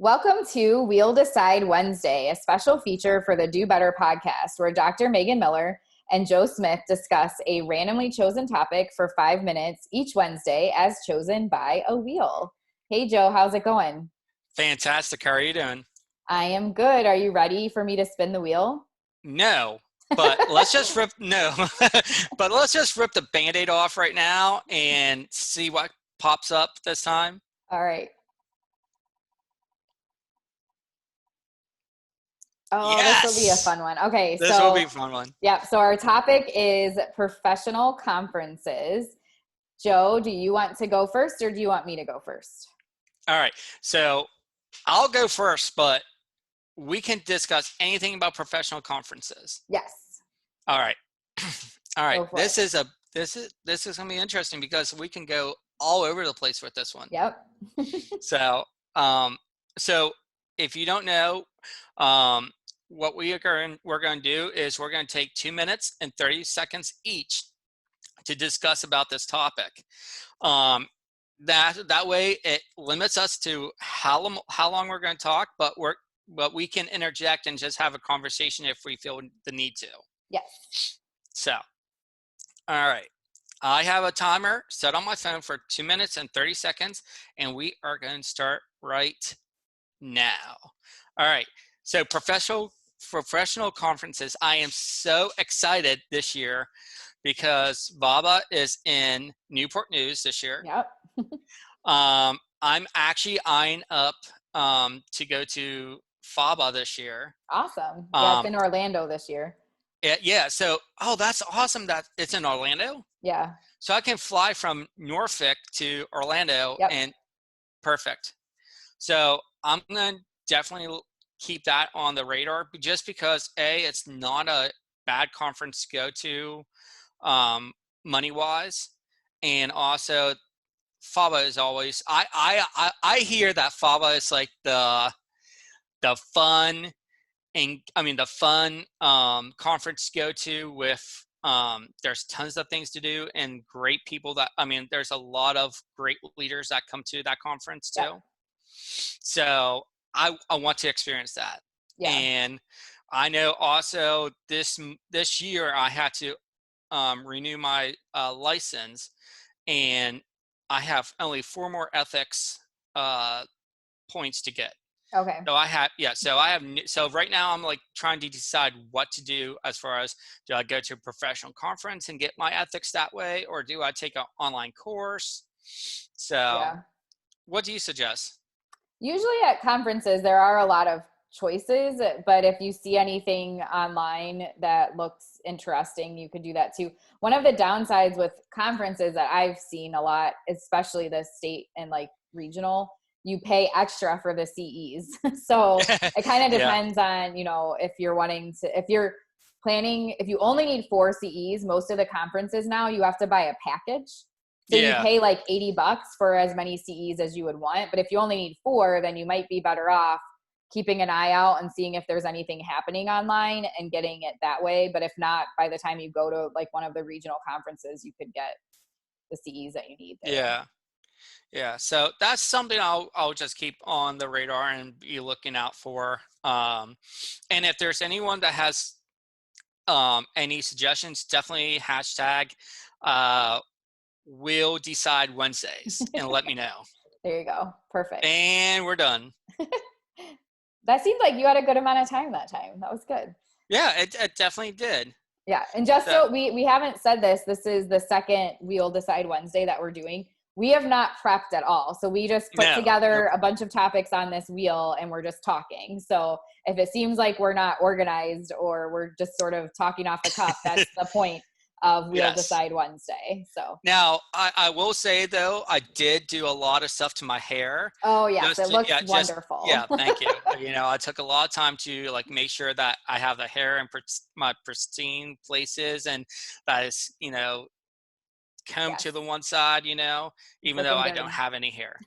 Welcome to We'll Decide Wednesday, a special feature for the Do Better podcast, where Dr. Megan Miller and Joe Smith discuss a randomly chosen topic for 5 minutes each Wednesday as chosen by a wheel. Hey, Joe, how's it going? Fantastic. How are you doing? I am good. Are you ready for me to spin the wheel? No, but let's just rip but let's just rip the Band-Aid off right now and see what pops up this time. All right. Oh, this will be a Yes. fun one. Okay, This will be so a fun one. so our topic is professional conferences. Joe, do you want to go first or do you want me to go first? All right. So I'll go first, but we can discuss anything about professional conferences. Yes. All right. All right. Go for This it. is going to be interesting because we can go all over the place with this one. Yep. So, so if you don't know, what we're going to do is we're going to take 2 minutes and 30 seconds each to discuss about this topic. That way it limits us to how long we're going to talk, but we can interject and just have a conversation if we feel the need to. Yes. So, all right. I have a timer set on my phone for 2 minutes and 30 seconds, and we are going to start right now. All right. So professional conferences. I am so excited this year because Baba is in Newport News this year. Yep. I'm actually eyeing up to go to FABA this year. Awesome. Yeah, it's in Orlando this year. Yeah. So, that's awesome that it's in Orlando. Yeah. So I can fly from Norfolk to Orlando. Yep. And perfect. So I'm going to definitely keep that on the radar just because it's not a bad conference to go to money wise. And also FABA is always, I hear that FABA is like the fun conference to go to with there's tons of things to do and great people there's a lot of great leaders that come to that conference too. Yep. So I want to experience that. Yeah. And I know also this year I had to renew my license, and I have only 4 more ethics points to get. Okay. So right now I'm like trying to decide what to do as far as, do I go to a professional conference and get my ethics that way, or do I take an online course? So What do you suggest? Usually at conferences, there are a lot of choices, but if you see anything online that looks interesting, you could do that too. One of the downsides with conferences that I've seen a lot, especially the state and like regional, you pay extra for the CEs. So it kind of depends on, if you're if you only need 4 CEs, most of the conferences now, you have to buy a package. So you pay like $80 for as many CEs as you would want. But if you only need 4, then you might be better off keeping an eye out and seeing if there's anything happening online and getting it that way. But if not, by the time you go to like one of the regional conferences, you could get the CEs that you need there. Yeah. So that's something I'll just keep on the radar and be looking out for. And if there's anyone that has any suggestions, definitely hashtag We'll Decide Wednesdays and let me know. There you go. Perfect. And we're done. That seemed like you had a good amount of time that time. That was good. Yeah, it definitely did. Yeah. And just so we haven't said this is the second We'll Decide Wednesday that we're doing. We have not prepped at all. So we just put together a bunch of topics on this wheel and we're just talking. So if it seems like we're not organized or we're just sort of talking off the cuff, that's the point of We'll Decide Wednesday. So now I will say though, I did do a lot of stuff to my hair. Oh yes, it looks wonderful. Thank you. I took a lot of time to like make sure that I have the hair in my pristine places and that is, combed to the one side, even though I don't have any hair.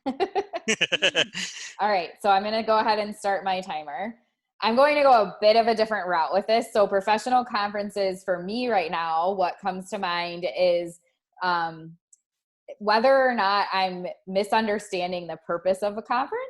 All right. So I'm going to go ahead and start my timer. I'm going to go a bit of a different route with this. So professional conferences for me right now, what comes to mind is whether or not I'm misunderstanding the purpose of a conference.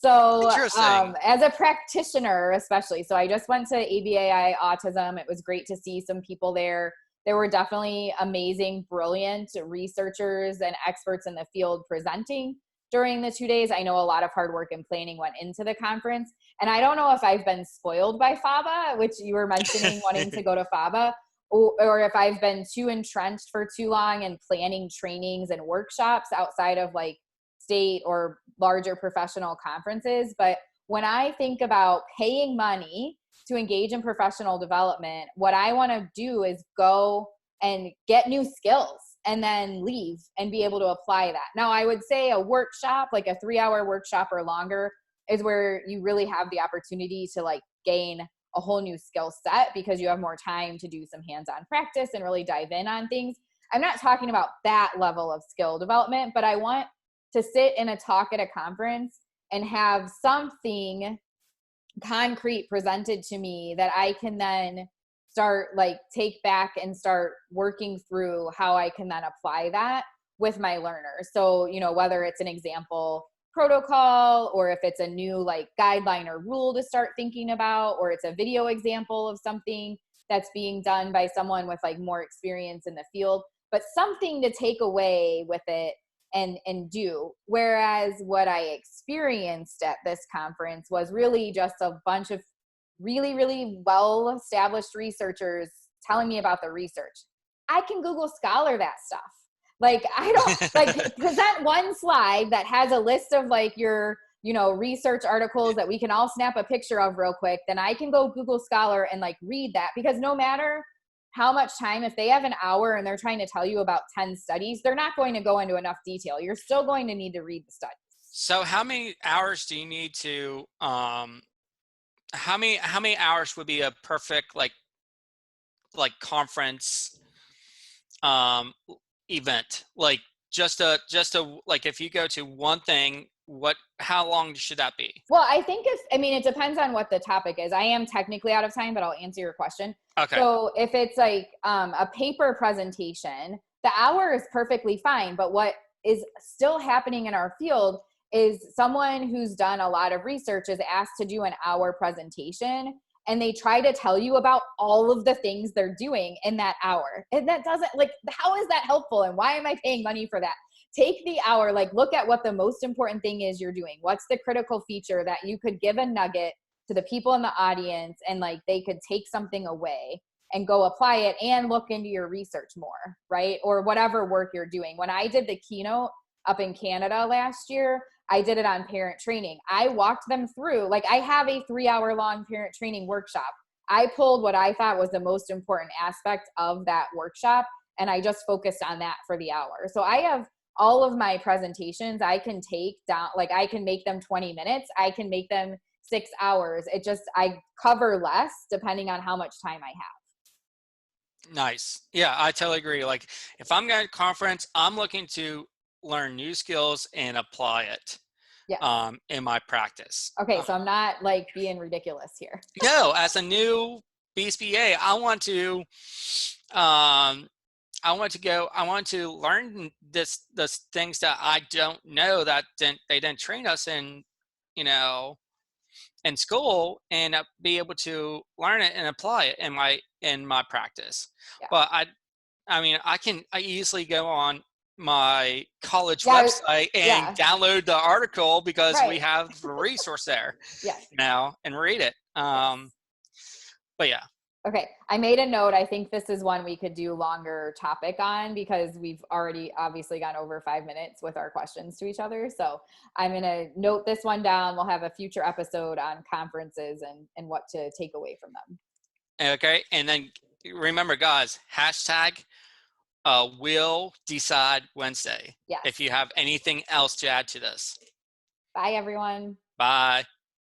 So, Interesting. as a practitioner, especially, so I just went to ABAI Autism. It was great to see some people there. There were definitely amazing, brilliant researchers and experts in the field presenting during the 2 days. I know a lot of hard work and planning went into the conference. And I don't know if I've been spoiled by FABA, which you were mentioning wanting to go to FABA, or if I've been too entrenched for too long and planning trainings and workshops outside of like state or larger professional conferences. But when I think about paying money to engage in professional development, what I want to do is go and get new skills and then leave and be able to apply that. Now, I would say a workshop, like a 3-hour workshop or longer, is where you really have the opportunity to like gain a whole new skill set because you have more time to do some hands-on practice and really dive in on things. I'm not talking about that level of skill development, but I want to sit in a talk at a conference and have something concrete presented to me that I can then start like take back and start working through how I can then apply that with my learners. So, whether it's an example protocol or if it's a new like guideline or rule to start thinking about, or it's a video example of something that's being done by someone with like more experience in the field, but something to take away with it and do. Whereas what I experienced at this conference was really just a bunch of really, really well-established researchers telling me about the research. I can Google Scholar that stuff. Like, I don't like present one slide that has a list of like your, research articles that we can all snap a picture of real quick. Then I can go Google Scholar and like read that, because no matter how much time, if they have an hour and they're trying to tell you about 10 studies, they're not going to go into enough detail. You're still going to need to read the studies. So how many hours do you need to, how many hours would be a perfect like conference um event? Like just a like if you go to one thing, how long should that be? Well, it depends on what the topic is. I am technically out of time, but I'll answer your question. Okay. So if it's like a paper presentation, the hour is perfectly fine. But what is still happening in our field is someone who's done a lot of research is asked to do an hour presentation, and they try to tell you about all of the things they're doing in that hour. And that doesn't, like, how is that helpful? And why am I paying money for that? Take the hour, like look at what the most important thing is you're doing. What's the critical feature that you could give a nugget to the people in the audience, and like they could take something away and go apply it and look into your research more, right? Or whatever work you're doing. When I did the keynote up in Canada last year, I did it on parent training. I walked them through, like I have a 3-hour long parent training workshop. I pulled what I thought was the most important aspect of that workshop, and I just focused on that for the hour. So I have all of my presentations I can take down, like I can make them 20 minutes. I can make them 6 hours. I cover less depending on how much time I have. Nice. Yeah, I totally agree. Like if I'm going to conference, I'm looking to learn new skills and apply it Yeah. in my practice. Okay. So I'm not like being ridiculous here. No, as a new BSBA, I want to I want to learn this things that I don't know that they didn't train us in, in school, and be able to learn it and apply it in my practice. Yeah. But I easily go on my college Yeah. website and Yeah. download the article because we Right. have the resource there Yes. now and read it. Yes. But yeah. Okay. I made a note. I think this is one we could do longer topic on, because we've already obviously gone over 5 minutes with our questions to each other. So I'm going to note this one down. We'll have a future episode on conferences and what to take away from them. Okay. And then remember, guys, hashtag will decide Wednesday. Yes. If you have anything else to add to this. Bye, everyone. Bye.